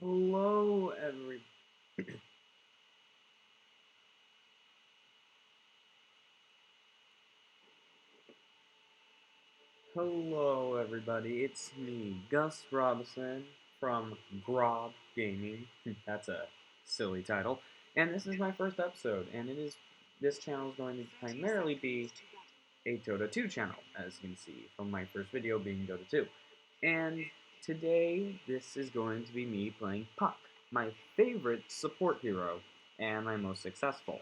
Hello, every. Hello, everybody. It's me, Gus Robinson from Grob Gaming. That's a silly title. And this is my first episode, and this channel is going to primarily be a Dota 2 channel, as you can see from my first video being Dota 2. And today, this is going to be me playing Puck, my favorite support hero, and my most successful.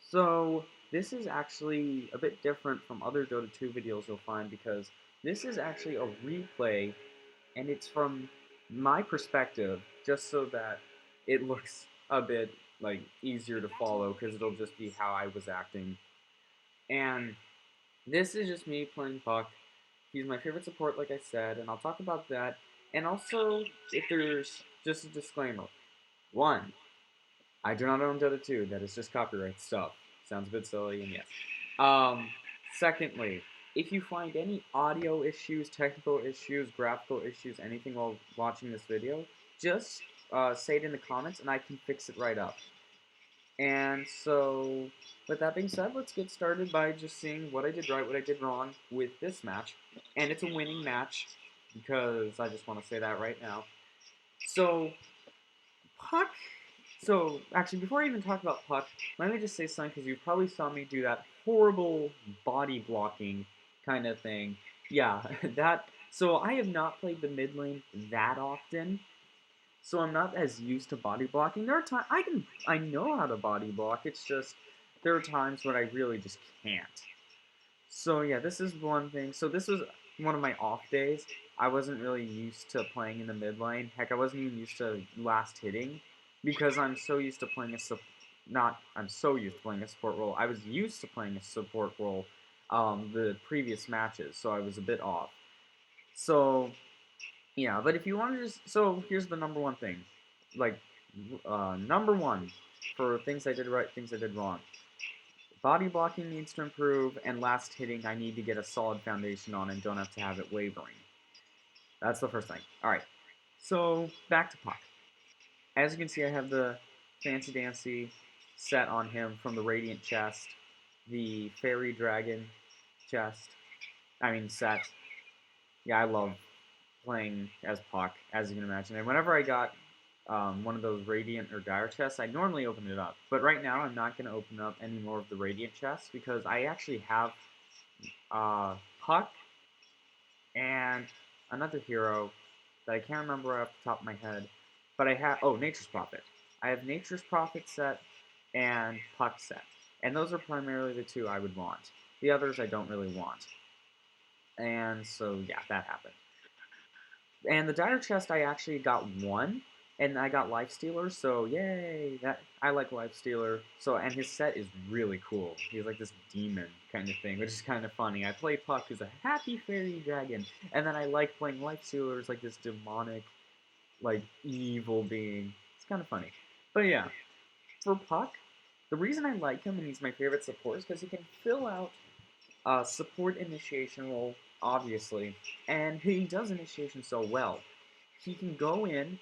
So this is actually a bit different from other Dota 2 videos you'll find because this is actually a replay and it's from my perspective just so that it looks a bit like easier to follow because it'll just be how I was acting. And this is just me playing Puck. He's my favorite support like I said, and I'll talk about that. And also, if there's just a disclaimer. One, I do not own Dota 2. That is just copyright stuff. Sounds a bit silly, and yes. Secondly, if you find any audio issues, technical issues, graphical issues, anything while watching this video, just say it in the comments, and I can fix it right up. And so, with that being said, let's get started by just seeing what I did right, what I did wrong with this match. And it's a winning match, because I just want to say that right now. So, Puck. So, actually, before I even talk about Puck, let me just say something because you probably saw me do that horrible body blocking kind of thing. Yeah, that. So, I have not played the mid lane that often, so I'm not as used to body blocking. There are times I know how to body block. It's just there are times when I really just can't. So yeah, this is one thing. So this was one of my off days. I wasn't really used to playing in the mid lane. Heck, I wasn't even used to last hitting because I'm so used to playing I'm so used to playing a support role. I was used to playing a support role the previous matches, so I was a bit off. So yeah, but if you want to so here's the number one thing, like number one for things I did right, things I did wrong. Body blocking needs to improve, and last hitting I need to get a solid foundation on and don't have to have it wavering. That's the first thing. Alright, so back to Puck. As you can see, I have the Fancy Dancy set on him from the Radiant chest, the Fairy Dragon chest, set. Yeah, I love playing as Puck, as you can imagine. And whenever I got one of those Radiant or Dire chests, I normally open it up. But right now, I'm not going to open up any more of the Radiant chests because I actually have Puck and another hero that I can't remember right off the top of my head. But I have, Nature's Prophet. I have Nature's Prophet set and Puck set. And those are primarily the two I would want. The others I don't really want. And so, yeah, that happened. And the Dire chest, I actually got one, and I got Lifestealer, so yay! That I like Lifestealer. So, and his set is really cool. He's like this demon kind of thing, which is kind of funny. I play Puck as a happy fairy dragon, and then I like playing Lifestealer as like this demonic, like evil being. It's kind of funny. But yeah, for Puck, the reason I like him and he's my favorite support is because he can fill out support initiation role, obviously, and he does initiation so well. He can go in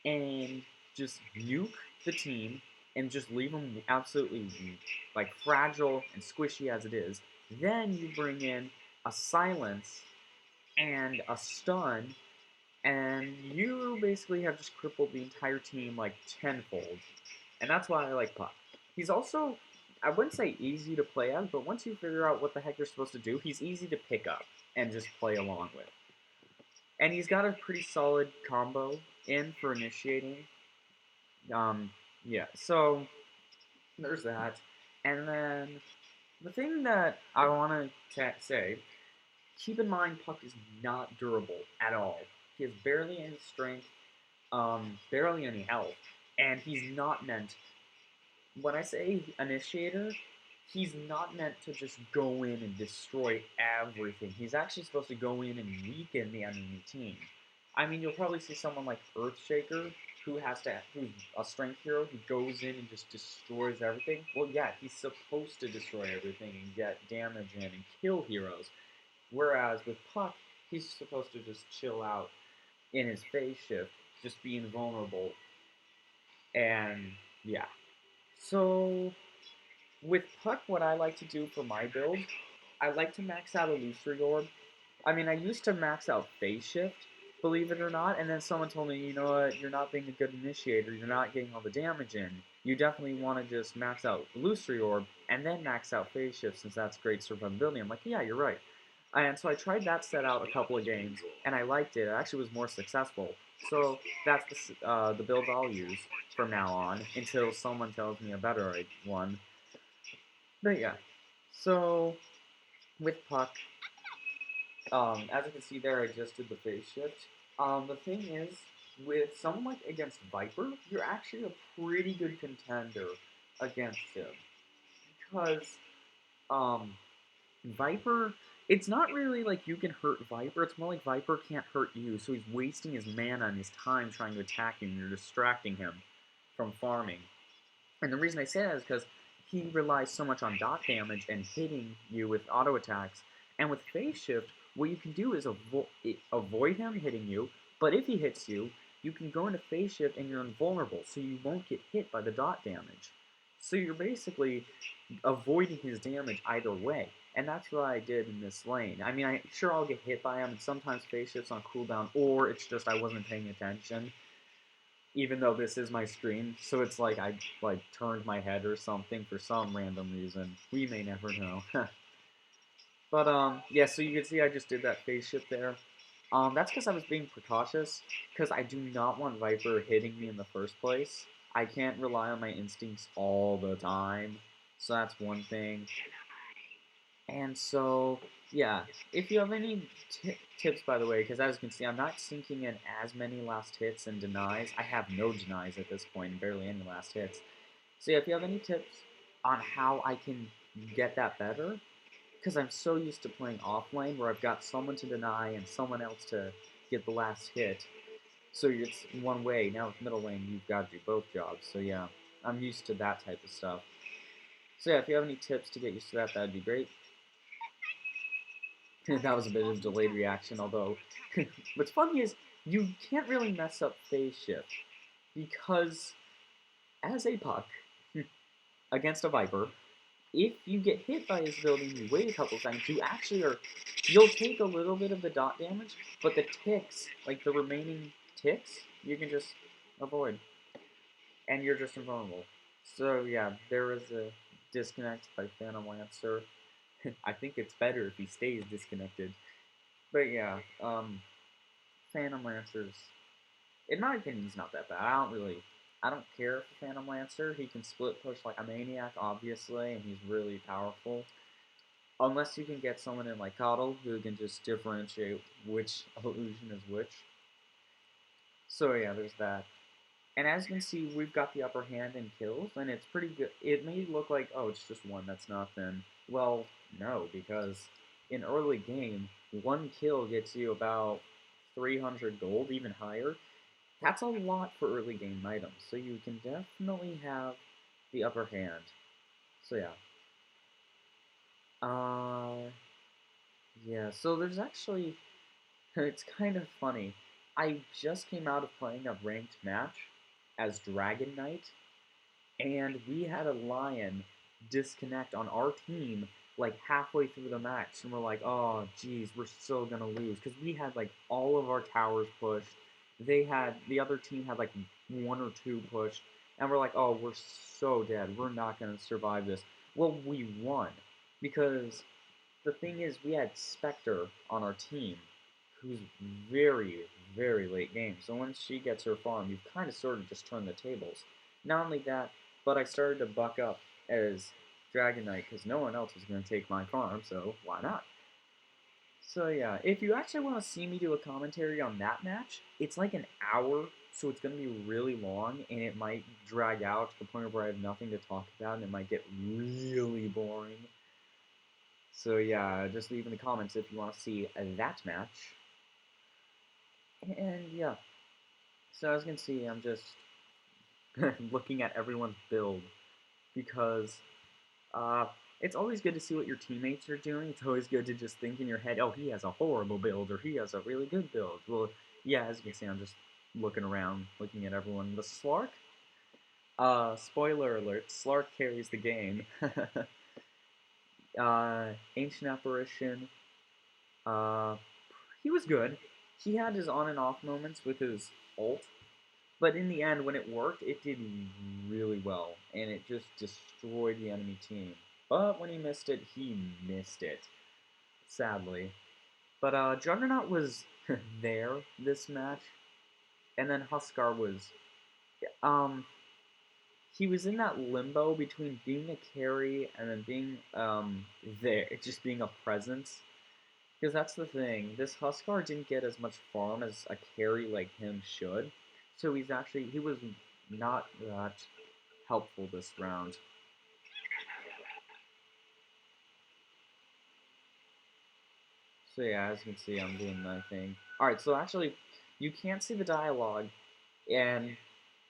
and just nuke the team and just leave them absolutely like fragile and squishy as it is. Then you bring in a silence and a stun, and you basically have just crippled the entire team like tenfold. And that's why I like Puck. He's also, I wouldn't say easy to play as, but once you figure out what the heck you're supposed to do, he's easy to pick up and just play along with. And he's got a pretty solid combo in for initiating. Yeah, so there's that. And then the thing that I want to say, keep in mind Puck is not durable at all. He has barely any strength, barely any health, and he's not meant. When I say initiator, he's not meant to just go in and destroy everything. He's actually supposed to go in and weaken the enemy team. I mean, you'll probably see someone like Earthshaker, who's a strength hero, who goes in and just destroys everything. Well, yeah, he's supposed to destroy everything and get damage in and kill heroes. Whereas with Puck, he's supposed to just chill out in his phase shift, just be invulnerable. And yeah. So with Puck, what I like to do for my build, I like to max out Illusory Orb. I mean, I used to max out Phase Shift, believe it or not, and then someone told me, you know what, you're not being a good initiator, you're not getting all the damage in. You definitely want to just max out Illusory Orb, and then max out Phase Shift, since that's great survivability. I'm like, yeah, you're right. And so I tried that set out a couple of games, and I liked it. It actually was more successful. So that's the build I'll use from now on, until someone tells me a better one. But yeah, so with Puck, as you can see there, I just did the phase shift. The thing is, with someone like against Viper, you're actually a pretty good contender against him. Because, um, Viper, it's not really like you can hurt Viper, it's more like Viper can't hurt you, so he's wasting his mana and his time trying to attack you, and you're distracting him from farming. And the reason I say that is because he relies so much on dot damage and hitting you with auto attacks. And with phase shift, what you can do is avoid him hitting you, but if he hits you, you can go into phase shift and you're invulnerable, so you won't get hit by the dot damage. So you're basically avoiding his damage either way. And that's what I did in this lane. I mean, sure I'll get hit by him, and sometimes phase shift's on cooldown, or it's just I wasn't paying attention, even though this is my screen, so it's like I turned my head or something for some random reason. We may never know. But yeah, so you can see I just did that phase shift there. That's because I was being precautious, because I do not want Viper hitting me in the first place. I can't rely on my instincts all the time, so that's one thing. And so, yeah, if you have any tips, by the way, because as you can see, I'm not sinking in as many last hits and denies. I have no denies at this point, and barely any last hits. So yeah, if you have any tips on how I can get that better, because I'm so used to playing off lane, where I've got someone to deny and someone else to get the last hit. So it's one way. Now with middle lane, you've got to do both jobs. So yeah, I'm used to that type of stuff. So yeah, if you have any tips to get used to that, that'd be great. That was a bit of a delayed reaction, although what's funny is you can't really mess up phase shift, because as a Puck against a Viper, if you get hit by his ability and you wait a couple seconds, you'll take a little bit of the dot damage, but the ticks, like the remaining ticks, you can just avoid, and you're just invulnerable. So yeah, there is a disconnect by Phantom Lancer. I think it's better if he stays disconnected. But yeah, Phantom Lancer's, in my opinion, he's not that bad. I don't care for Phantom Lancer. He can split push like a maniac, obviously, and he's really powerful. Unless you can get someone in like Coddle who can just differentiate which illusion is which. So yeah, there's that. And as you can see, we've got the upper hand in kills, and it's pretty good. It may look like, oh, it's just one, that's nothing. Well, no, because in early game, one kill gets you about 300 gold, even higher. That's a lot for early game items, so you can definitely have the upper hand. So yeah. Yeah, so there's actually, it's kind of funny. I just came out of playing a ranked match as Dragon Knight, and we had a Lion disconnect on our team like halfway through the match, and we're like, oh geez, we're still gonna lose, because we had like all of our towers pushed. The other team had like one or two pushed, and we're like, oh, we're so dead, we're not gonna survive this. Well, we won, because the thing is, we had Spectre on our team, who's very, very late game. So once she gets her farm, you've kind of sort of just turned the tables. Not only that, but I started to buck up as Dragon Knight, because no one else was going to take my farm, so why not? So yeah, if you actually want to see me do a commentary on that match, it's like an hour, so it's going to be really long, and it might drag out to the point where I have nothing to talk about, and it might get really boring. So yeah, just leave in the comments if you want to see that match. And yeah, so as you can see, I'm just looking at everyone's build, because it's always good to see what your teammates are doing. It's always good to just think in your head, oh, he has a horrible build, or he has a really good build. Well, yeah, as you can see, I'm just looking around, looking at everyone. The Slark? Spoiler alert, Slark carries the game. Ancient Apparition, uh, he was good. He had his on and off moments with his ult, but in the end, when it worked, it did really well, and it just destroyed the enemy team. But when he missed it, sadly. But Juggernaut was there this match, and then Huskar was, um, he was in that limbo between being a carry and then being there, just being a presence. Because that's the thing. This Huskar didn't get as much farm as a carry like him should. So he was not that helpful this round. So yeah, as you can see, I'm doing my thing. Alright, so actually, you can't see the dialogue, and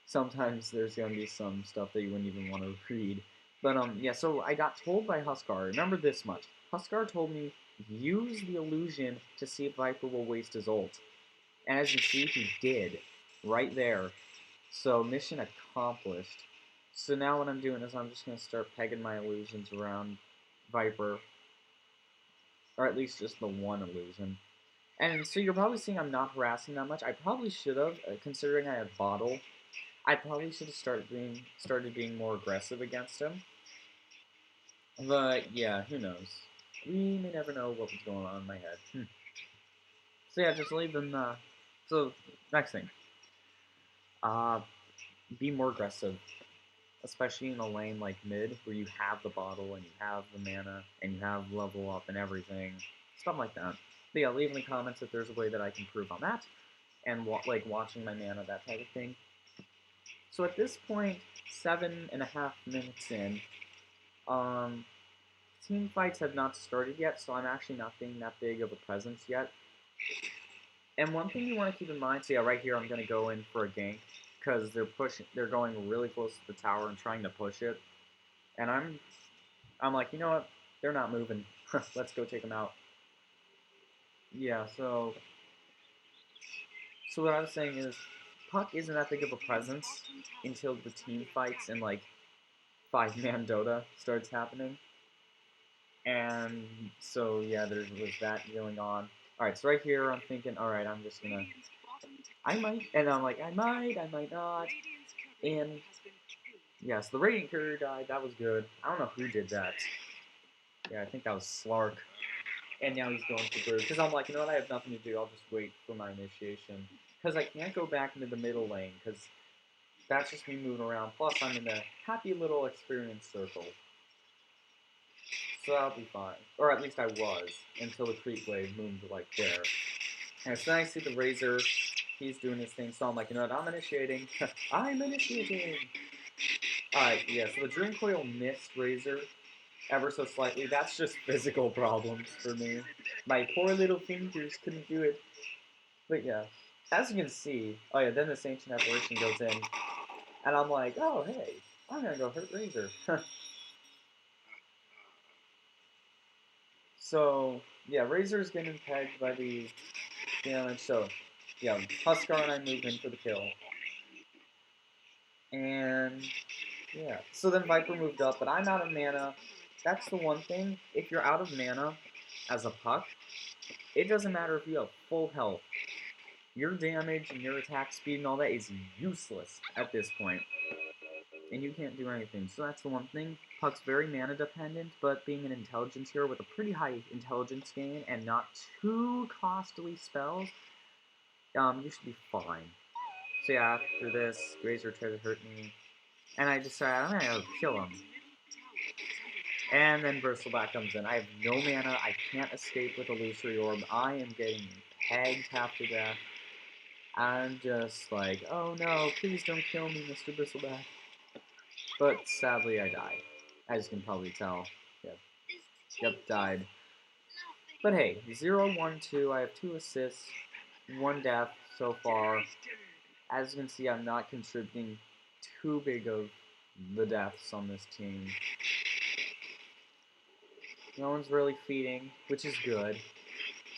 sometimes there's gonna be some stuff that you wouldn't even want to read. But yeah, so I got told by Huskar, remember this much. Huskar told me, use the illusion to see if Viper will waste his ult. And as you see, he did. Right there. So mission accomplished. So now what I'm doing is I'm just going to start pegging my illusions around Viper. Or at least just the one illusion. And so you're probably seeing I'm not harassing that much. I probably should have, considering I had Bottle. I probably should have started being more aggressive against him. But yeah, who knows? We may never know what was going on in my head. So yeah, just leave them. So next thing, uh, be more aggressive, especially in a lane like mid where you have the bottle and you have the mana and you have level up and everything, stuff like that. But yeah, leave in the comments if there's a way that I can improve on that and like watching my mana, that type of thing. So at this point, 7.5 minutes in, um, team fights have not started yet, so I'm actually not being that big of a presence yet. And one thing you want to keep in mind, so yeah, right here I'm going to go in for a gank because they're going really close to the tower and trying to push it. And I'm like, you know what? They're not moving. Let's go take them out. Yeah, so what I was saying is, Puck isn't that big of a presence until the team fights and like 5-man Dota starts happening. And so yeah, there was that going on. All right, so right here I'm thinking, all right, I'm just gonna, I might, and I'm like, I might not, and yeah, so the Radiant Courier died. That was good. I don't know who did that. Yeah, I think that was Slark. And now he's going for Brood. Because I'm like, you know what, I have nothing to do. I'll just wait for my initiation. Because I can't go back into the middle lane. Because that's just me moving around. Plus, I'm in a happy little experience circle. So that'll be fine. Or at least I was. Until the creep wave moved like there. And so then I see the Razor. He's doing his thing. So I'm like, you know what, I'm initiating. I'm initiating. Alright, yeah, so the Dream Coil missed Razor ever so slightly. That's just physical problems for me. My poor little fingers couldn't do it. But yeah, as you can see, oh yeah, then this Ancient Apparition goes in, and I'm like, oh hey, I'm gonna go hurt Razor. So yeah, Razor's getting pegged by the damage. So yeah, Huskar and I move in for the kill, and yeah, so then Viper moved up, but I'm out of mana. That's the one thing. If you're out of mana as a Puck, it doesn't matter if you have full health. Your damage and your attack speed and all that is useless at this point. And you can't do anything. So that's the one thing. Puck's very mana dependent, but being an intelligence hero with a pretty high intelligence gain and not too costly spells, you should be fine. So yeah, after this, Razor tried to hurt me, and I decided I'm gonna kill him. And then Bristleback comes in. I have no mana. I can't escape with Illusory Orb. I am getting pegged half to death. I'm just like, oh no, please don't kill me, Mr. Bristleback. But sadly, I died. As you can probably tell. Yep, died. But hey, 0-1-2. I have 2 assists, 1 death so far. As you can see, I'm not contributing too big of the deaths on this team. No one's really feeding, which is good.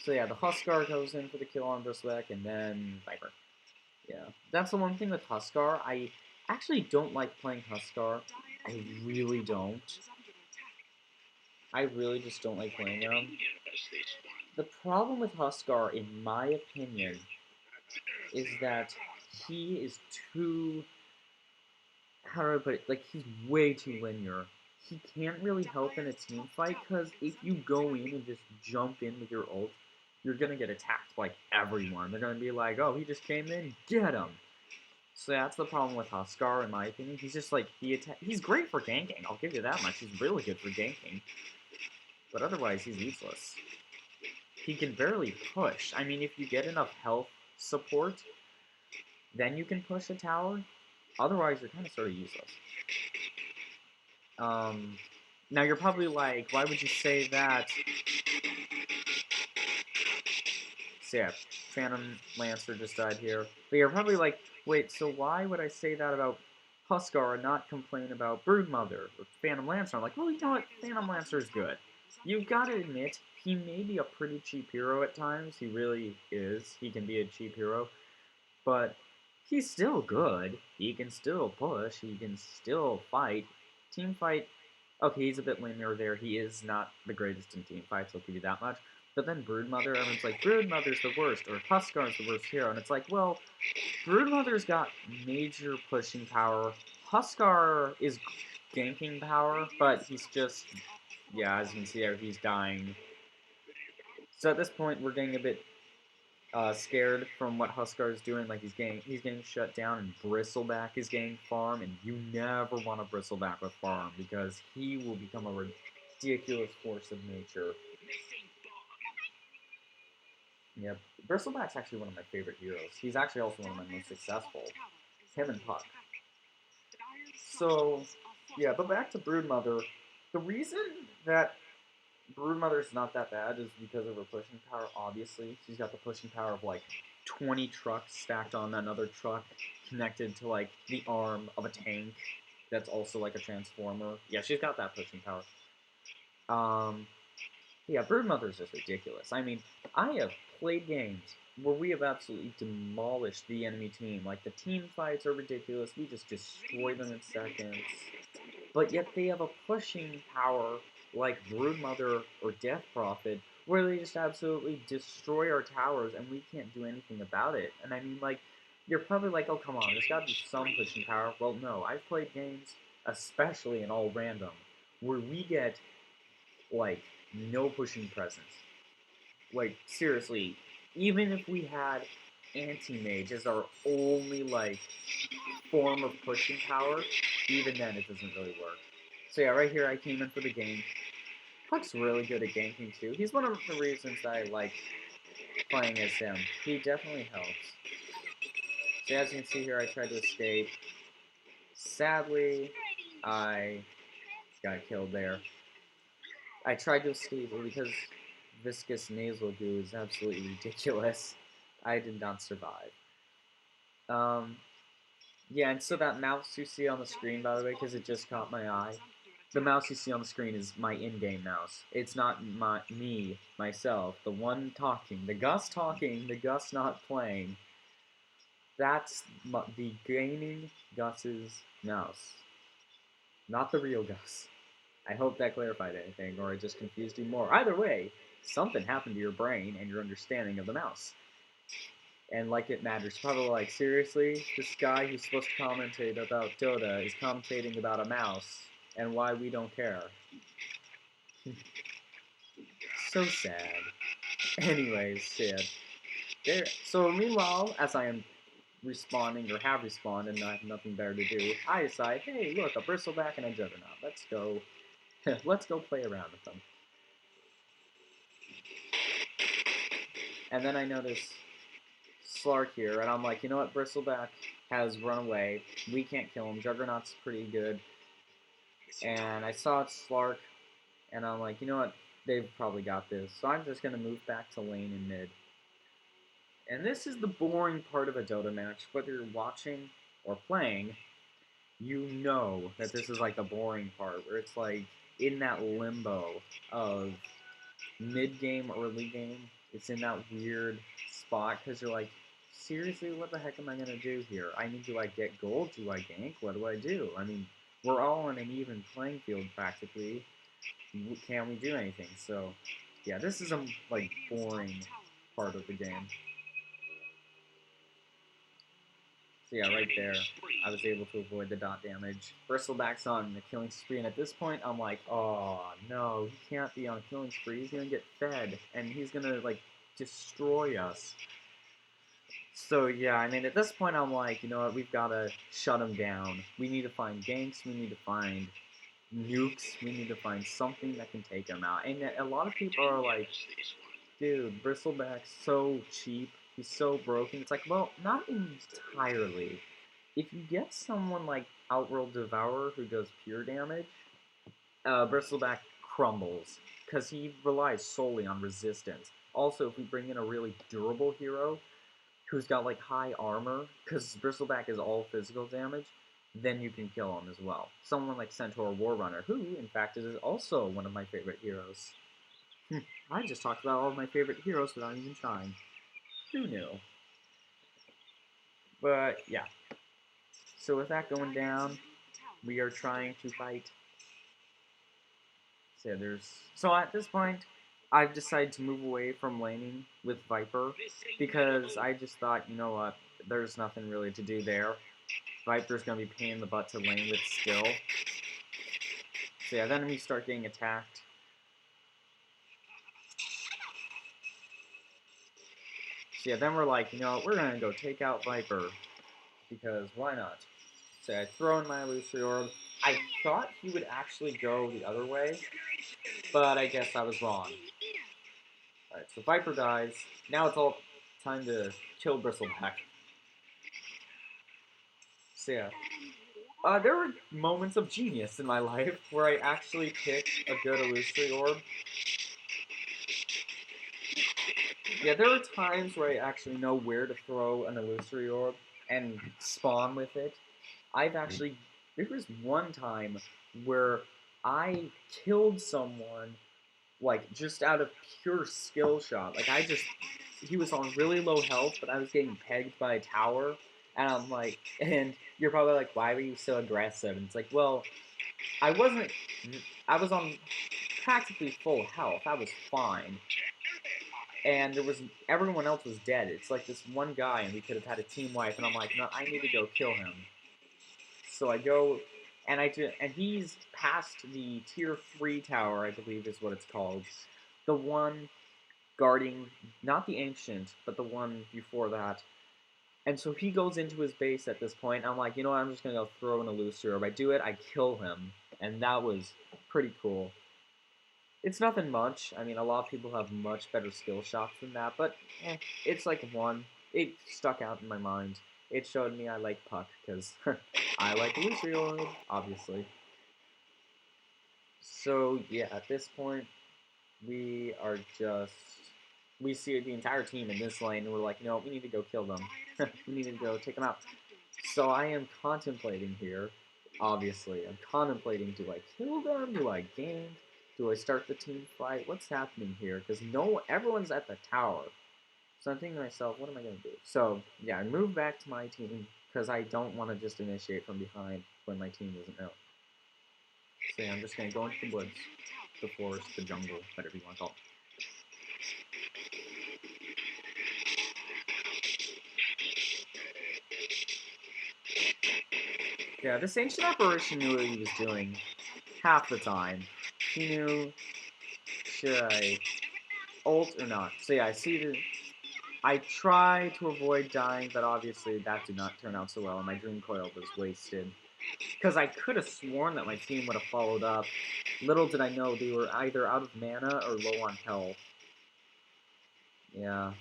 So yeah, the Huskar goes in for the kill on Bristleback, and then Viper. Yeah, that's the one thing with Huskar. I actually don't like playing Huskar. I really don't. I really just don't like playing him. The problem with Huskar, in my opinion, is that he is too, how do I put it? Like, he's way too linear. He can't really help in a team fight because if you go in and just jump in with your ult, you're gonna get attacked by everyone. They're gonna be like, "Oh, he just came in, get him." So that's the problem with Huskar, in my opinion. He's just like he's great for ganking. I'll give you that much. He's really good for ganking, but otherwise he's useless. He can barely push. I mean, if you get enough health support, then you can push a tower. Otherwise, you're kind of sort of useless. Um, Now you're probably like, why would you say that? So yeah, Phantom Lancer just died here. But you're probably like, wait, so why would I say that about Huskar and not complain about Broodmother or Phantom Lancer? I'm like, well, you know what? Phantom Lancer's good. You've got to admit, he may be a pretty cheap hero at times. He really is. He can be a cheap hero. But he's still good. He can still push. He can still fight. Team fight, okay, he's a bit linear there. He is not the greatest in team fights, I'll give you that much. But then Broodmother, everyone's like, Broodmother's the worst, or Huskar's the worst hero. And it's like, well, Broodmother's got major pushing power. Huskar is ganking power, but he's just, yeah, as you can see there, he's dying. So at this point, we're getting a bit scared from what Huskar is doing. Like he's getting shut down, and Bristleback is getting farm, and you never want to Bristleback with farm because he will become a ridiculous force of nature. Yeah, Bristleback's actually one of my favorite heroes. He's actually also one of my most successful. Him and Puck. So, yeah, but back to Broodmother. The reason that Broodmother's not that bad is because of her pushing power, obviously. She's got the pushing power of like 20 trucks stacked on another truck connected to like the arm of a tank that's also like a transformer. Yeah, she's got that pushing power. Um, yeah, Broodmother's just ridiculous. I mean, I have played games where we have absolutely demolished the enemy team. Like, the team fights are ridiculous. We just destroy them in seconds. But yet they have a pushing power like Broodmother or Death Prophet, where they just absolutely destroy our towers and we can't do anything about it. And I mean, like, you're probably like, oh, come on, there's gotta be some pushing power. Well, no, I've played games, especially in all random, where we get, like, no pushing presence. Like, seriously, even if we had Anti-Mage as our only, like, form of pushing power, even then it doesn't really work. So yeah, right here I came in for the gank. Puck's really good at ganking too. He's one of the reasons that I like playing as him. He definitely helps. So as you can see here, I tried to escape. Sadly, I got killed there. I tried to escape because viscous nasal goo is absolutely ridiculous. I did not survive. Um, yeah, and so that mouse you see on the screen, by the way, because it just caught my eye, the mouse you see on the screen is my in-game mouse. It's not myself, the one talking, the Gus not playing. That's the gaming Gus's mouse, not the real Gus. I hope that clarified anything, or I just confused you more. Either way, something happened to your brain and your understanding of the mouse. And like it matters. Probably like, seriously, this guy who's supposed to commentate about Dota is commentating about a mouse and why we don't care. So sad. Anyways, sad. There. So meanwhile, as I am respawning or have respawned and I have nothing better to do, I decide, hey, look, a Bristleback and a Juggernaut. Let's go. Let's go play around with them. And then I notice Slark here, and I'm like, you know what, Bristleback has run away. We can't kill him. Juggernaut's pretty good. And I saw Slark, and I'm like, you know what, they've probably got this. So I'm just going to move back to lane and mid. And this is the boring part of a Dota match. Whether you're watching or playing, you know that this is like the boring part, where it's like in that limbo of mid-game, early game. It's in that weird spot, because you're like, seriously, what the heck am I gonna do here? I mean, do I get gold? Do I gank? What do I do? I mean, we're all on an even playing field practically. Can we do anything? So, yeah, this is a like boring part of the game. So yeah, right there, I was able to avoid the dot damage. Bristleback's on the killing spree, and at this point, I'm like, oh no, he can't be on a killing spree. He's gonna get fed, and he's gonna like destroy us. So yeah, I mean, at this point, I'm like, you know what? We've gotta shut him down. We need to find ganks. We need to find nukes. We need to find something that can take him out. And a lot of people are like, dude, Bristleback's so cheap. He's so broken. It's like, well, not entirely. If you get someone like Outworld Devourer who does pure damage, Bristleback crumbles because he relies solely on resistance. Also, if we bring in a really durable hero who's got like high armor, because Bristleback is all physical damage, then you can kill him as well. Someone like Centaur Warrunner, who in fact is also one of my favorite heroes. I just talked about all of my favorite heroes without even trying. Who knew? But yeah. So with that going down, we are trying to fight. So at this point, I've decided to move away from laning with Viper because I just thought, you know what, there's nothing really to do there. Viper's gonna be paying the butt to lane with skill. So yeah, then we start getting attacked. So yeah, then we're like, you know what, we're gonna go take out Viper because why not? So I throw in my illusory orb. I thought he would actually go the other way, but I guess I was wrong. Alright, so Viper dies. Now it's all time to kill Bristleback. So yeah. There were moments of genius in my life where I actually picked a good illusory orb. Yeah, there are times where I actually know where to throw an illusory orb and spawn with it. There was one time where I killed someone like just out of pure skill shot. He was on really low health, but I was getting pegged by a tower, and I'm like, and you're probably like, why were you so aggressive? And it's like, well, I wasn't, I was on practically full health. I was fine, and everyone else was dead. It's like this one guy, and we could have had a team wipe, and I'm like, no, I need to go kill him. So I go, and and he's past the tier 3 tower, I believe is what it's called. The one guarding, not the ancient, but the one before that. And so he goes into his base at this point, and I'm like, you know what, I'm just gonna go throw an illusory orb. I do it, I kill him, and that was pretty cool. It's nothing much. I mean, a lot of people have much better skill shots than that, but it's like one. It stuck out in my mind. It showed me I like Puck, because I like illusory orb, obviously. So yeah, at this point, we are just we see the entire team in this lane, and we're like, no, we need to go kill them. We need to go take them out. So I am contemplating here. Obviously, I'm contemplating: do I kill them? Do I gank? Do I start the team fight? What's happening here? Because everyone's at the tower. So I'm thinking to myself, what am I gonna do? So yeah, I move back to my team because I don't want to just initiate from behind when my team doesn't know. So yeah, I'm just gonna go into the woods, the forest, the jungle, whatever you want to call it. Yeah, this ancient apparition knew what he was doing half the time. He knew, should I ult or not? So yeah, I try to avoid dying, but obviously that did not turn out so well, and my Dream Coil was wasted. Because I could have sworn that my team would have followed up. Little did I know they were either out of mana or low on health. Yeah.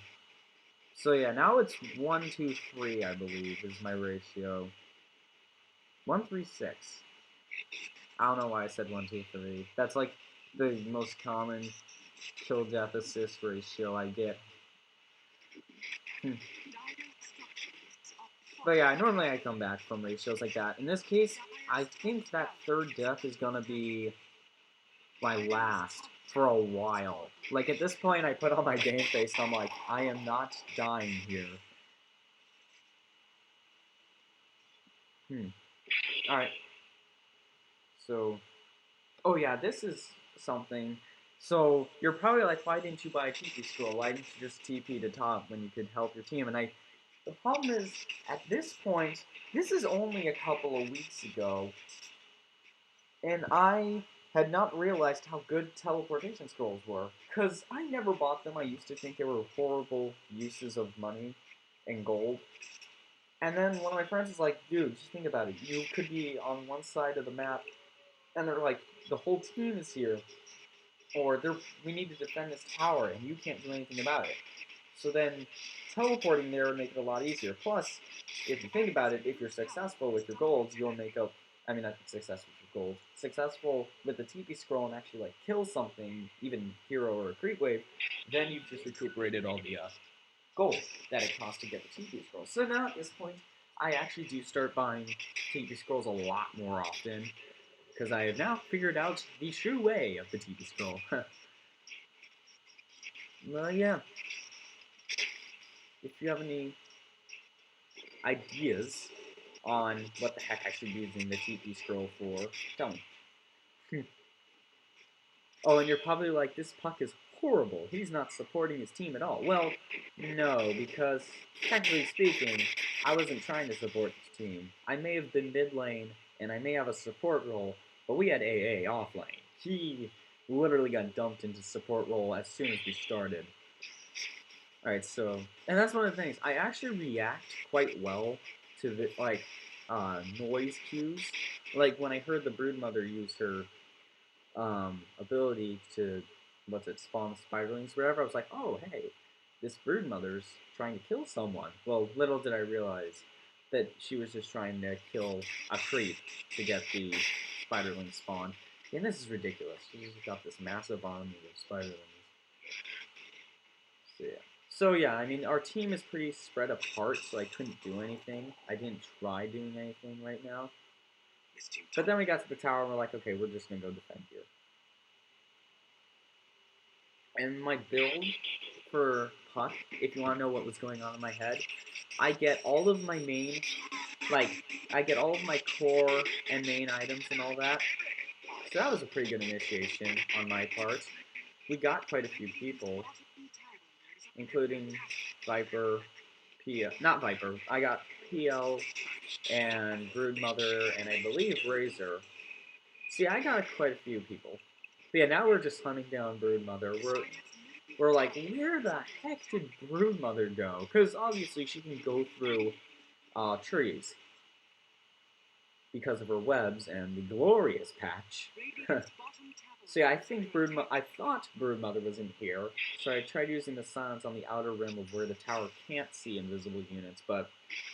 So yeah, now it's 1, 2, 3, I believe, is my ratio. 1, 3, 6. I don't know why I said 1, 2, 3. That's like the most common kill death assist ratio I get. But yeah, normally I come back from ratios like that. In this case, I think that third death is gonna be my last for a while. Like at this point, I put on my game face and I'm like, I am not dying here. Hmm. All right. So, oh yeah, this is something. So you're probably like, why didn't you buy a TP scroll? Why didn't you just TP to top when you could help your team? And the problem is, at this point, this is only a couple of weeks ago, and I had not realized how good teleportation scrolls were. Because I never bought them. I used to think they were horrible uses of money and gold. And then one of my friends was like, dude, just think about it. You could be on one side of the map, and they're like, the whole team is here, or we need to defend this tower, and you can't do anything about it. So then teleporting there would make it a lot easier. Plus, if you think about it, if you're successful with your golds, you'll make up. I mean, not successful with your gold. Successful with the TP scroll and actually like kill something, even hero or a creep wave, then you've just recuperated all the gold that it costs to get the TP scroll. So now at this point, I actually do start buying TP scrolls a lot more often because I have now figured out the true way of the TP scroll. Well, yeah. If you have any ideas on what the heck I should be using the TP scroll for, tell me. Oh, and you're probably like, this puck is horrible. He's not supporting his team at all. Well, no, because technically speaking, I wasn't trying to support this team. I may have been mid lane, and I may have a support role, but we had AA off lane. He literally got dumped into support role as soon as we started. Alright, so, and that's one of the things. I actually react quite well to the, like, noise cues. Like, when I heard the Broodmother use her ability to, spawn spiderlings, whatever, I was like, oh, hey, this Broodmother's trying to kill someone. Well, little did I realize that she was just trying to kill a creep to get the spiderling spawn. And this is ridiculous. She's just got this massive army of spiderlings. So, yeah. So yeah, I mean, our team is pretty spread apart, so I couldn't do anything. I didn't try doing anything right now. But then we got to the tower, and we're like, okay, we're just gonna go defend here. And my build for Puck, if you want to know what was going on in my head, I get all of my main, I get all of my core and main items and all that. So that was a pretty good initiation on my part. We got quite a few people, including Viper, not Viper. I got PL and Broodmother and I believe Razor. See, I got quite a few people. But yeah, now we're just hunting down Broodmother. We're like, where the heck did Broodmother go? Because obviously she can go through trees because of her webs and the glorious patch. So yeah, I thought Broodmother was in here, so I tried using the silence on the outer rim of where the tower can't see invisible units, but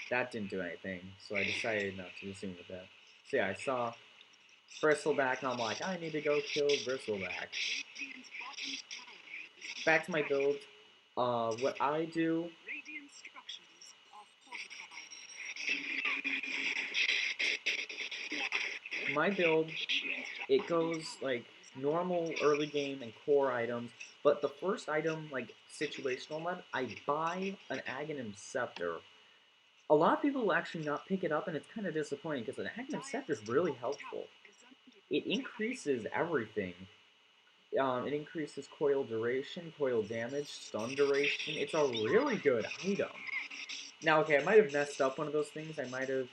that didn't do anything, so I decided not to resume with that. So yeah, I saw Bristleback, and I'm like, I need to go kill Bristleback. Back to my build. What I do... My build, it goes, like, normal early game and core items, but the first item, like, situational mode, I buy an Aghanim Scepter. A lot of people will actually not pick it up, and it's kind of disappointing, because an Aghanim Scepter is really helpful. It increases everything. It increases coil duration, coil damage, stun duration. It's a really good item. Now, okay, I might have messed up one of those things. I might have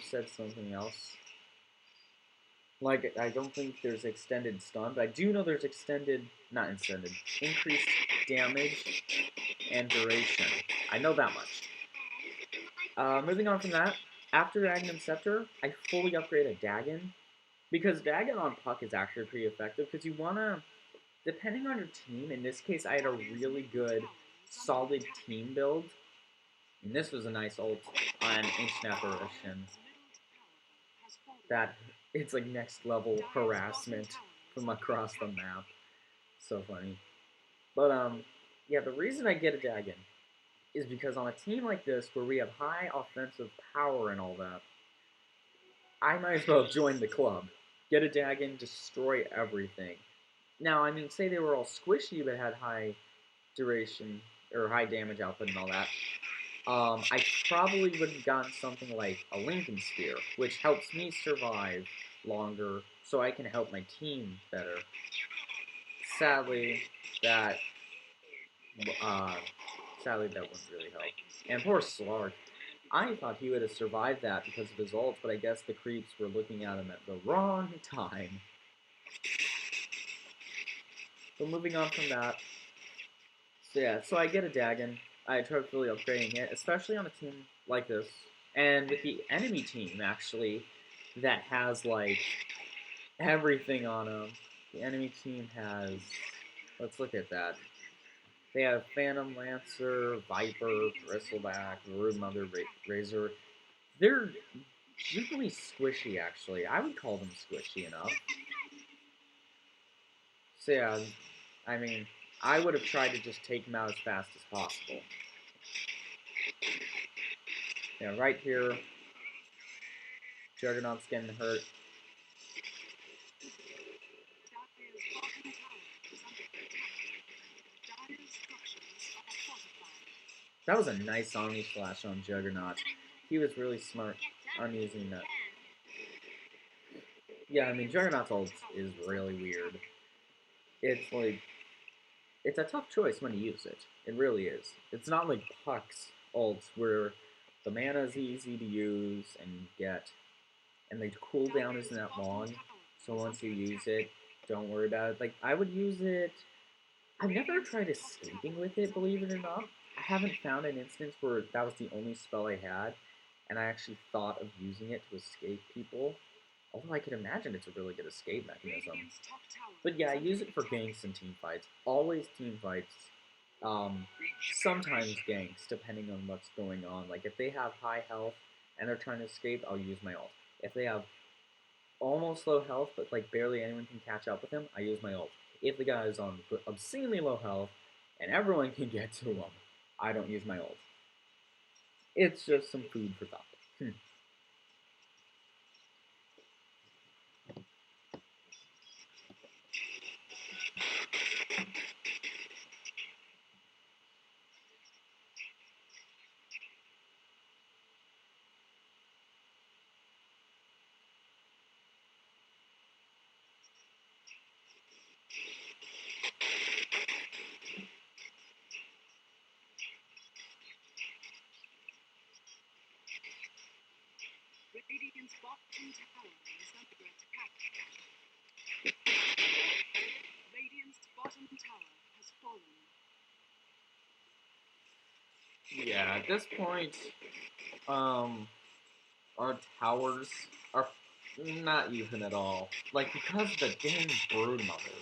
said something else. Like, I don't think there's extended stun, but I do know there's increased damage and duration. I know that much. Moving on from that, after Aghanim Scepter, I fully upgrade a Dagon. Because Dagon on Puck is actually pretty effective, because you want to, depending on your team, in this case I had a really good, solid team build. And this was a nice ult on Ancient Apparition. That, it's like next level harassment from across the map. So funny. But, yeah, the reason I get a Dagon is because on a team like this, where we have high offensive power and all that, I might as well join the club. Get a Dagon, destroy everything. Now, I mean, say they were all squishy but had high duration, or high damage output and all that. I probably would have gotten something like a Lincoln Spear, which helps me survive longer so I can help my team better. Sadly, that uh, sadly that wouldn't really help. And poor Slark. I thought he would have survived that because of his ult, but I guess the creeps were looking at him at the wrong time. So moving on from that, so yeah, so I get a Dagon. I try really upgrading it, especially on a team like this, and with the enemy team actually, that has like everything on them. The enemy team has, let's look at that. They have Phantom Lancer, Viper, Bristleback, Brood Mother, Razor. They're really squishy, actually. I would call them squishy enough. So yeah, I mean, I would have tried to just take them out as fast as possible. Yeah, right here, Juggernaut's getting hurt. That was a nice Omni Slash on Juggernaut. He was really smart on using that. Yeah, I mean, Juggernaut's ult is really weird. It's like, it's a tough choice when to use it. It really is. It's not like Puck's ult where the mana is easy to use and get, and the cooldown isn't that long. So once you use it, don't worry about it. Like, I would use it. I've never tried escaping with it, believe it or not. I haven't found an instance where that was the only spell I had, and I actually thought of using it to escape people. Although I could imagine it's a really good escape mechanism. But yeah, I use it for ganks and team fights. Always team fights. Sometimes ganks, depending on what's going on. Like, if they have high health and they're trying to escape, I'll use my ult. If they have almost low health, but like barely anyone can catch up with him, I use my ult. If the guy is on obscenely low health and everyone can get to him, I don't use my ult. It's just some food for thought. Radiant's bottom tower is under attack. Radiant's bottom tower has fallen. Yeah, at this point, our towers are not even at all. Like, because of the dang Broodmother.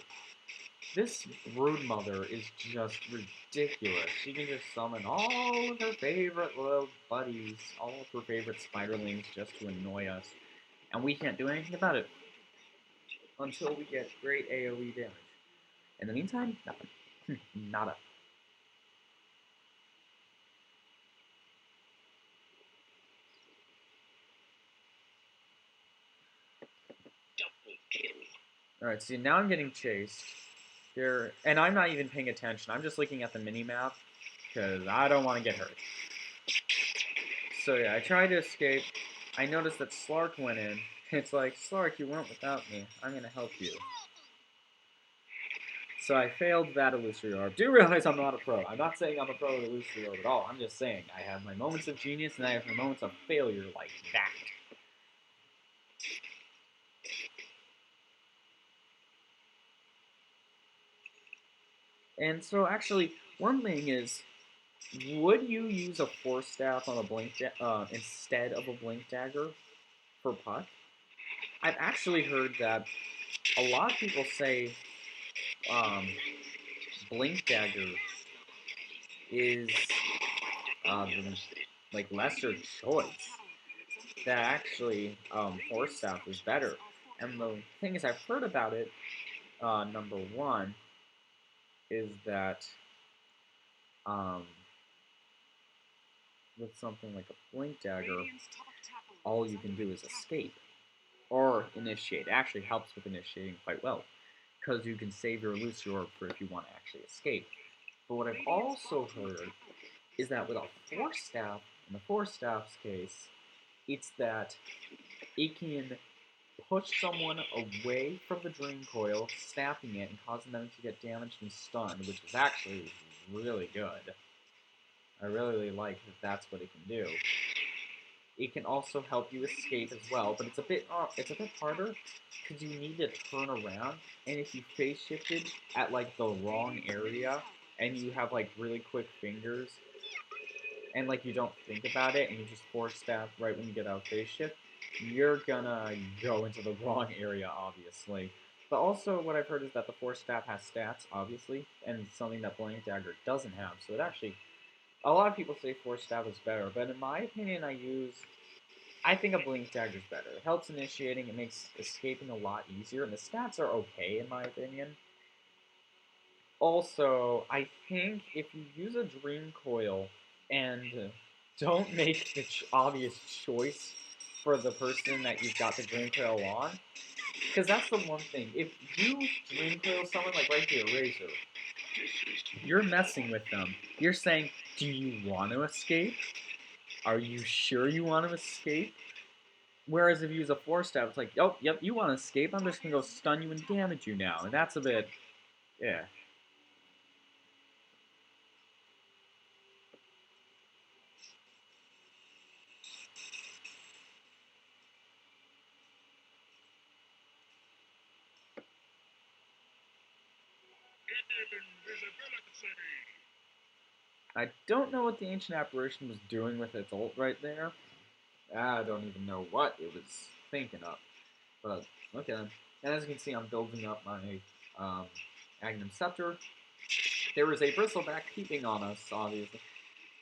This Broodmother is just ridiculous. She can just summon all of her favorite little buddies, all of her favorite spiderlings just to annoy us. And we can't do anything about it until we get great AoE damage. In the meantime, nothing. Nada. Alright, see, now I'm getting chased. Here, and I'm not even paying attention. I'm just looking at the mini-map, because I don't want to get hurt. So yeah, I tried to escape. I noticed that Slark went in. It's like, Slark, you went without me. I'm going to help you. So I failed that illusory orb. Do realize I'm not a pro. I'm not saying I'm a pro at illusory orb at all. I'm just saying I have my moments of genius and I have my moments of failure like that. And so actually, one thing is, would you use a Force Staff on a Blink instead of a Blink Dagger for Puck? I've actually heard that a lot of people say Blink Dagger is the like lesser choice. That actually Force Staff is better. And the thing is, I've heard about it. Number one is that with something like a Blink Dagger, all you can do is escape or initiate. It actually helps with initiating quite well because you can save your illusory orb for if you want to actually escape. But what I've also heard is that with a force staff, in the force staff's case, it's that it can push someone away from the dream coil, snapping it and causing them to get damaged and stunned, which is actually really good. I really like that that's what it can do. It can also help you escape as well, but it's a bit harder because you need to turn around, and if you face shifted at like the wrong area and you have like really quick fingers and like you don't think about it and you just force stab right when you get out of phase shift, you're gonna go into the wrong area, obviously. But also, what I've heard is that the force staff has stats, obviously, and something that Blank Dagger doesn't have. So it actually, a lot of people say force staff is better, but in my opinion, I think a Blink Dagger is better. It helps initiating, it makes escaping a lot easier, and the stats are okay in my opinion. Also, I think if you use a Dream Coil and don't make the obvious choice for the person that you've got the Dream Coil on, because that's the one thing. If you Dream Coil someone, like right here, Razor, you're messing with them. You're saying, do you want to escape? Are you sure you want to escape? Whereas if you use a force stab, it's like, oh, yep, you want to escape. I'm just gonna go stun you and damage you now, and that's a bit, yeah. I don't know what the ancient apparition was doing with its ult right there. I don't even know what it was thinking of. But okay. And as you can see, I'm building up my Agnum Scepter. There is a bristleback peeping on us, obviously.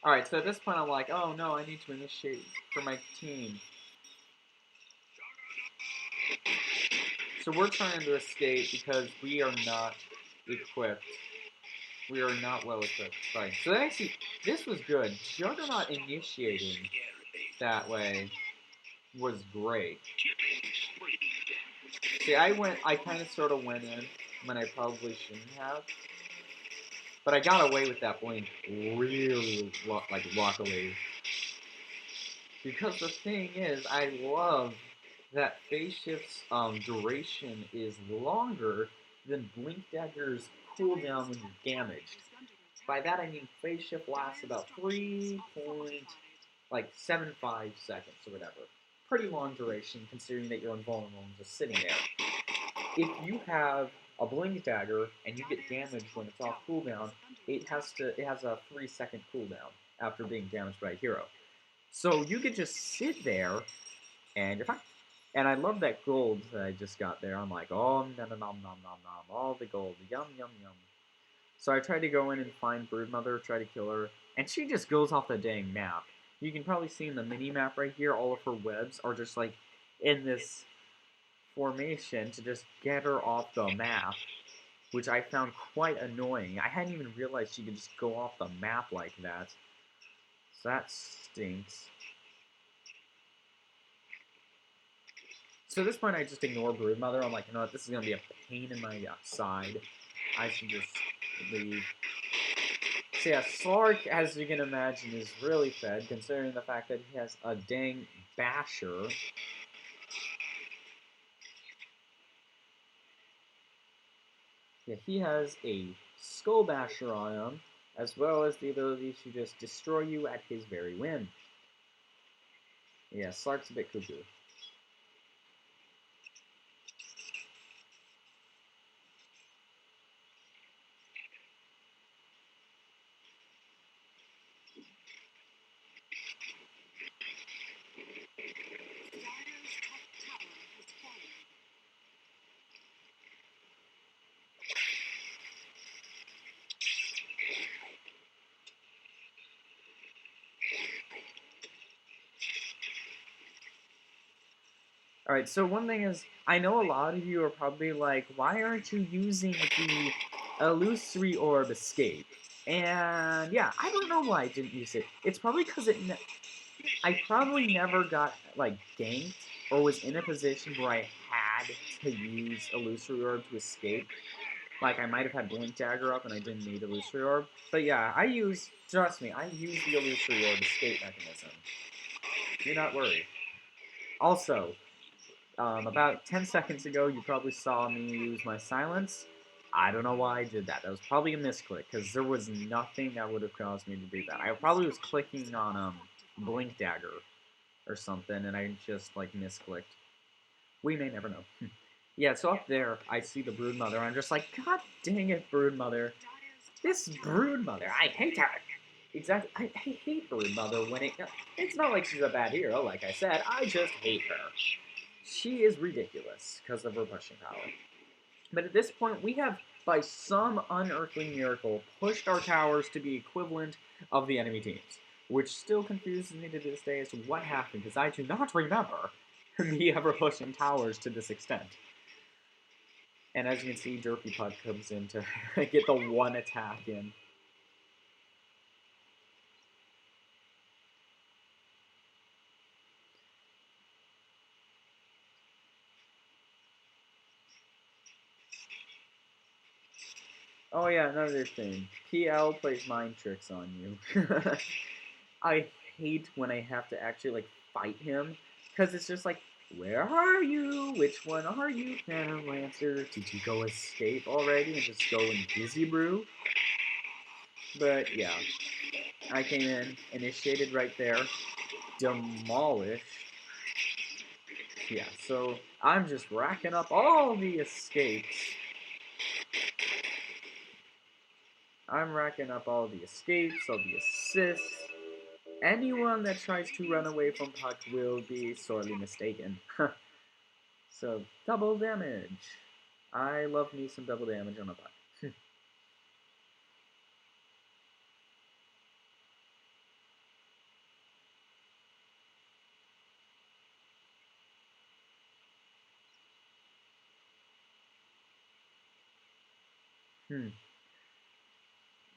Alright, so at this point I'm like, oh no, I need to initiate for my team. So we're trying to escape because we are not equipped. We are not well equipped. Right. So actually, this was good. Juggernaut initiating that way was great. See, I kind of sort of went in when I probably shouldn't have. But I got away with that blink really, like, luckily. Because the thing is, I love that phase shift's duration is longer than Blink Dagger's cooldown when you're damaged. By that I mean phase shift lasts about 3.75 seconds or whatever. Pretty long duration considering that you're invulnerable and just sitting there. If you have a Blink Dagger and you get damaged when it's off cooldown, it has a 3-second cooldown after being damaged by a hero. So you could just sit there and you're fine. And I love that gold that I just got there. I'm like, oh, nom nom nom nom nom nom, all the gold, yum yum yum. So I tried to go in and find Broodmother, try to kill her, and she just goes off the dang map. You can probably see in the mini map right here, all of her webs are just like in this formation to just get her off the map, which I found quite annoying. I hadn't even realized she could just go off the map like that. So that stinks. So at this point, I just ignore Broodmother. I'm like, you know what, this is going to be a pain in my side. I should just leave. So yeah, Slark, as you can imagine, is really fed, considering the fact that he has a dang basher. Yeah, he has a skull basher on him, as well as the ability to just destroy you at his very whim. Yeah, Slark's a bit cuckoo. Alright, so one thing is, I know a lot of you are probably like, why aren't you using the illusory orb escape? And yeah, I don't know why I didn't use it. It's probably because I probably never got like ganked or was in a position where I had to use illusory orb to escape. Like, I might have had Blink Dagger up and I didn't need Illusory Orb. But yeah, trust me, I use the Illusory Orb escape mechanism. Do not worry. Also, about 10 seconds ago, you probably saw me use my silence. I don't know why I did that. That was probably a misclick, because there was nothing that would have caused me to do that. I probably was clicking on Blink Dagger or something, and I just, like, misclicked. We may never know. Yeah, so up there, I see the Broodmother, and I'm just like, God dang it, Broodmother. This Broodmother, I hate her. Exactly, I hate Broodmother when it's not like she's a bad hero, like I said, I just hate her. She is ridiculous because of her pushing power. But at this point, we have, by some unearthly miracle, pushed our towers to be equivalent of the enemy teams, which still confuses me to this day as to what happened, because I do not remember me ever pushing towers to this extent. And as you can see, Derpy Putt comes in to get the one attack in. Oh yeah, another thing. PL plays mind tricks on you. I hate when I have to actually like fight him, because it's just like, where are you? Which one are you, Phantom Lancer? Did you go escape already and just go Dizzy Brew? But yeah, I came in, initiated right there, demolished. Yeah, so I'm just racking up all the escapes. I'm racking up all the escapes, all the assists. Anyone that tries to run away from Puck will be sorely mistaken. So, double damage. I love me some double damage on a Puck.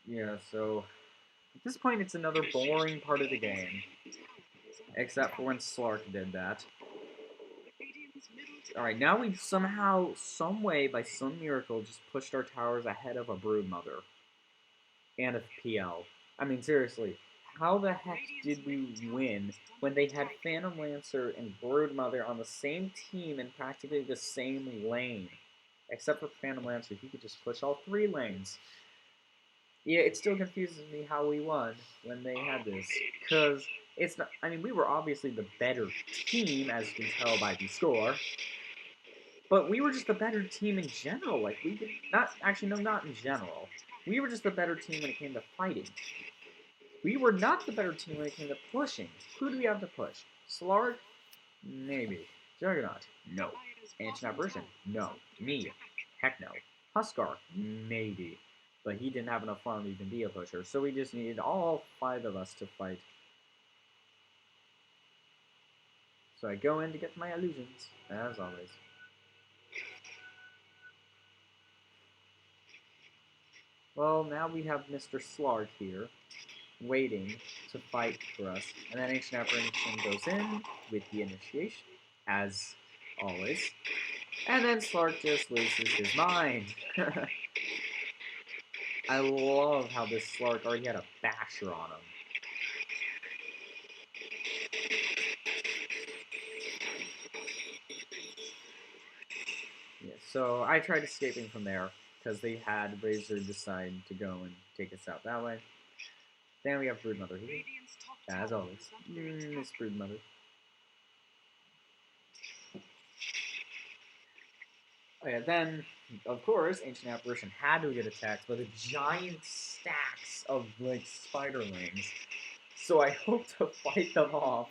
Yeah, so at this point it's another boring part of the game. Except for when Slark did that. Alright, now we've somehow, some way, by some miracle, just pushed our towers ahead of a Broodmother. And a PL. I mean, seriously, how the heck did we win when they had Phantom Lancer and Broodmother on the same team in practically the same lane? Except for Phantom Lancer, he could just push all three lanes. Yeah, it still confuses me how we won when they had this. Because it's not, I mean, we were obviously the better team, as you can tell by the score. But we were just the better team in general. Like, we did not, actually, no, not in general. We were just the better team when it came to fighting. We were not the better team when it came to pushing. Who do we have to push? Slark? Maybe. Juggernaut? No. Ancient Apparition? No. Me? Heck no. Huskar? Maybe. But he didn't have enough farm to even be a pusher, so we just needed all 5 of us to fight. So I go in to get my illusions, as always. Well, now we have Mr. Slark here, waiting to fight for us. And then Ancient Apparition goes in with the initiation, as always. And then Slark just loses his mind. I love how this Slark already had a basher on him. Yeah, so I tried escaping from there because they had Razor decide to go and take us out that way. Then we have Broodmother here, as always. Miss Broodmother. Oh yeah, then, of course, Ancient Apparition had to get attacked by the giant stacks of, like, spiderlings. So I hope to fight them off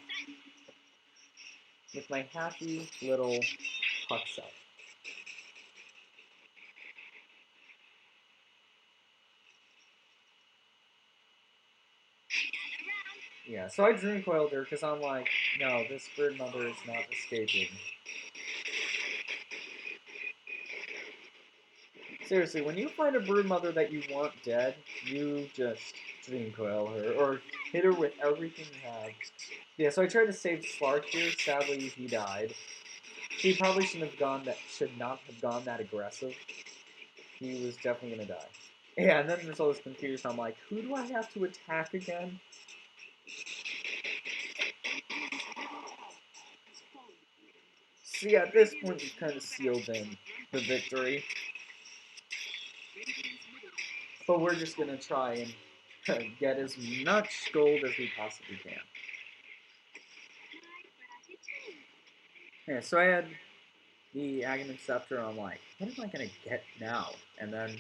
with my happy little puck self. Yeah, so I dream coiled her because I'm like, no, this Broodmother is not escaping. Seriously, when you find a Broodmother that you want dead, you just dream coil her or hit her with everything you have. Yeah, so I tried to save Slark here. Sadly, he died. He probably should not have gone that aggressive. he was definitely gonna die. Yeah, and then there's all this confusion. I'm like, who do I have to attack again? See, at this point, we've kind of sealed in the victory. But we're just gonna try and get as much gold as we possibly can. Yeah, so I had the Aghanim Scepter, and I'm like, what am I gonna get now? And then,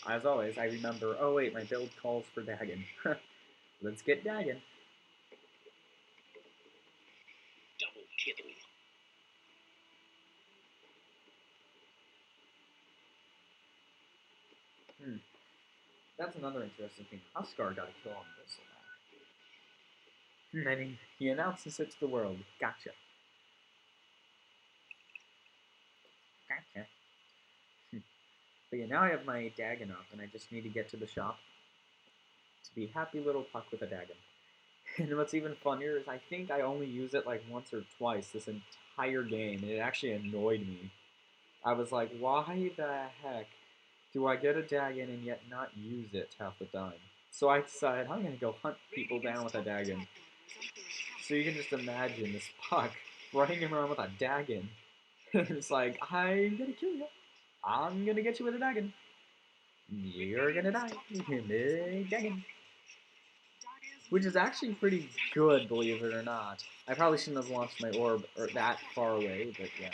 as always, I remember, oh wait, my build calls for Dagon. Let's get Dagon. Double kill. That's another interesting thing. Huskar got a kill on this attack. And then he announces it to the world. Gotcha. Gotcha. But yeah, now I have my Dagon up, and I just need to get to the shop to be happy little Puck with a Dagon. And what's even funnier is I think I only use it like once or twice this entire game, and it actually annoyed me. I was like, why the heck do I get a Dagon and yet not use it half the time? So I decided I'm gonna go hunt people down with a Dagon. So you can just imagine this Puck running around with a Dagon. And it's like, I'm gonna kill you. I'm gonna get you with a Dagon. You're gonna die. Big Dagon. Which is actually pretty good, believe it or not. I probably shouldn't have launched my orb that far away, but yeah.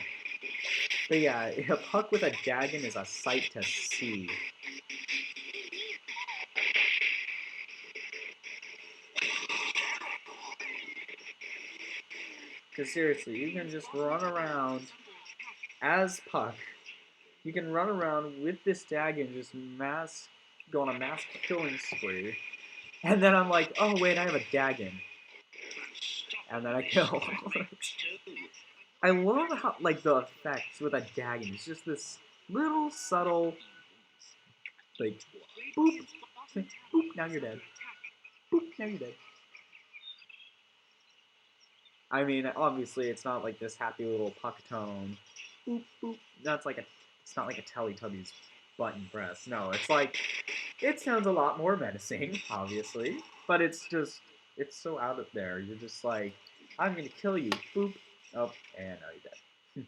But yeah, a Puck with a Dagon is a sight to see. Because seriously, you can just run around as Puck. You can run around with this Dagon, just go on a mass killing spree. And then I'm like, oh wait, I have a Dagon. And then I kill. I love how, like, the effects with a Dagon. It's just this little subtle, like, boop, boop, now you're dead. Boop, now you're dead. I mean, obviously, it's not like this happy little Puck tone. Boop, boop. That's like it's not like a Teletubbies button press. No, it's like, it sounds a lot more menacing, obviously, but it's so out of there. You're just like, I'm gonna kill you. Boop. Oh, and now you're dead.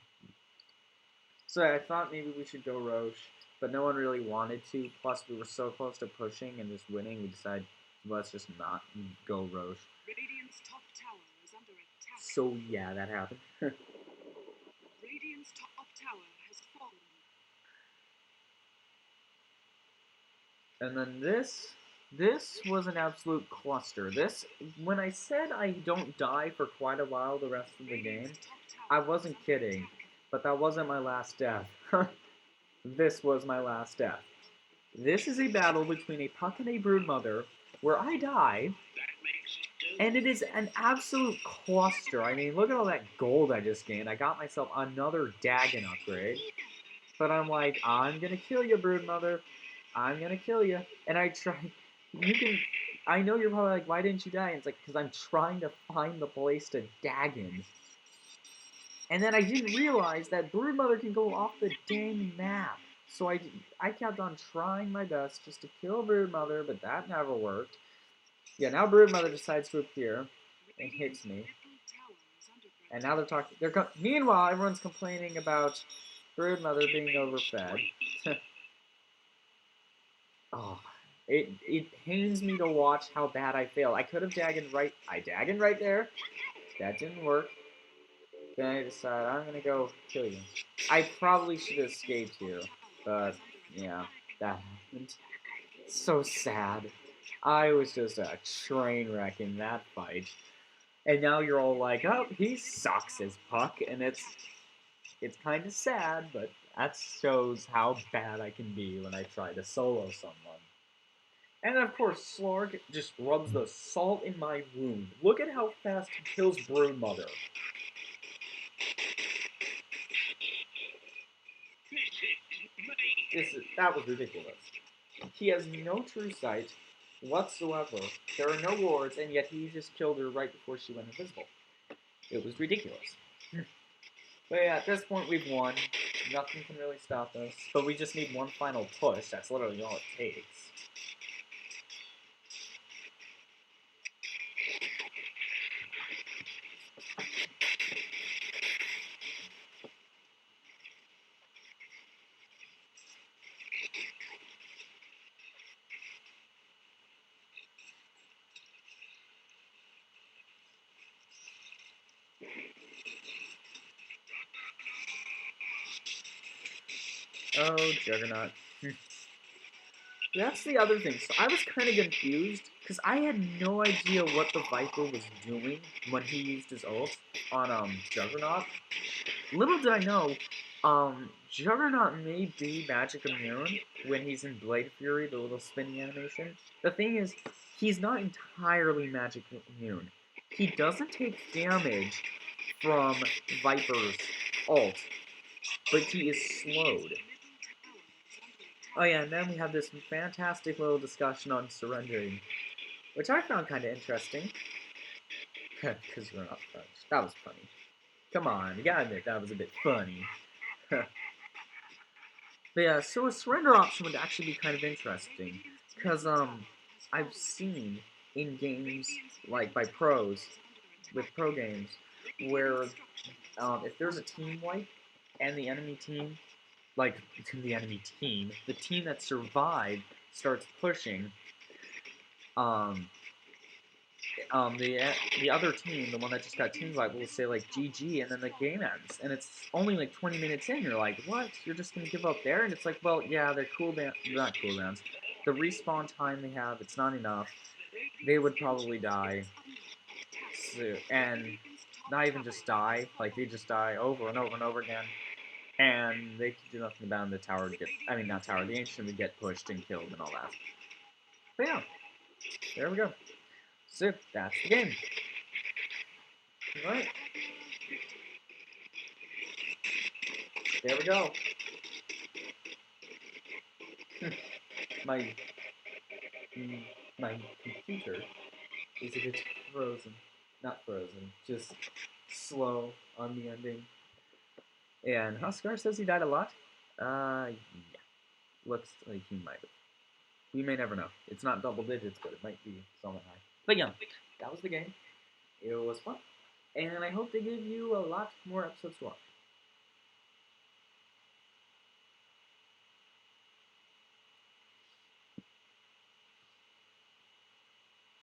So I thought maybe we should go Roche, but no one really wanted to. Plus, we were so close to pushing and just winning, we decided, let's just not go Roche. Radiant's top tower is under attack. So yeah, that happened. Radiant's top tower has fallen. And then this was an absolute cluster. When I said I don't die for quite a while the rest of the game, I wasn't kidding. But that wasn't my last death. This was my last death. This is a battle between a Puck and a Broodmother, where I die, and it is an absolute cluster. I mean, look at all that gold I just gained. I got myself another Dagon upgrade. But I'm like, I'm gonna kill you, Broodmother. I'm gonna kill you. And I try. I know you're probably like, why didn't you die? And it's like, because I'm trying to find the place to Dagon. And then I didn't realize that Broodmother can go off the dang map. So I kept on trying my best just to kill Broodmother, but that never worked. Yeah, now Broodmother decides to appear and hits me. And now they're talking. Meanwhile, everyone's complaining about Broodmother being overfed. Oh, it pains me to watch how bad I fail. I could have Dagoned right there. That didn't work. Then I decided I'm gonna go kill you. I probably should have escaped here, but yeah, that happened. So sad. I was just a train wreck in that fight. And now you're all like, oh, he sucks as Puck, and it's kind of sad, but that shows how bad I can be when I try to solo someone. And of course, Slorg just rubs the salt in my wound. Look at how fast he kills Broodmother. That was ridiculous. He has no true sight whatsoever. There are no wards, and yet he just killed her right before she went invisible. It was ridiculous. But yeah, at this point we've won. Nothing can really stop us. But we just need one final push. That's literally all it takes. Oh, Juggernaut. That's the other thing. So I was kind of confused because I had no idea what the Viper was doing when he used his ult on Juggernaut. Little did I know, Juggernaut may be magic immune when he's in Blade Fury, the little spinning animation. The thing is, he's not entirely magic immune. He doesn't take damage from Viper's ult, but he is slowed. Oh yeah, and then we have this fantastic little discussion on surrendering, which I found kind of interesting. Because we're not French. That was funny. Come on, you gotta admit that was a bit funny. But yeah, so a surrender option would actually be kind of interesting, because I've seen in games like by pros, with pro games, where if there's a team wipe and the enemy team, like the team that survived starts pushing, um, the other team, the one that just got team wipe, will say like GG, and then the game ends, and it's only like 20 minutes in. You're like, what? You're just gonna give up there? And it's like, well, yeah, they're cooldown, not cooldowns. The respawn time they have, it's not enough. They would probably die, so, and not even just die, like they just die over and over and over again, and they can do nothing about it. The tower would get, I mean, not tower, the ancient would get pushed and killed and all that. But yeah, there we go. So that's the game. All right. There we go. my my computer is a bit frozen. Not frozen, just slow on the ending. And Huskar says he died a lot. Yeah. Looks like he might have. We may never know. It's not double digits, but it might be somewhat high. But yeah, that was the game. It was fun. And I hope they give you a lot more episodes to watch.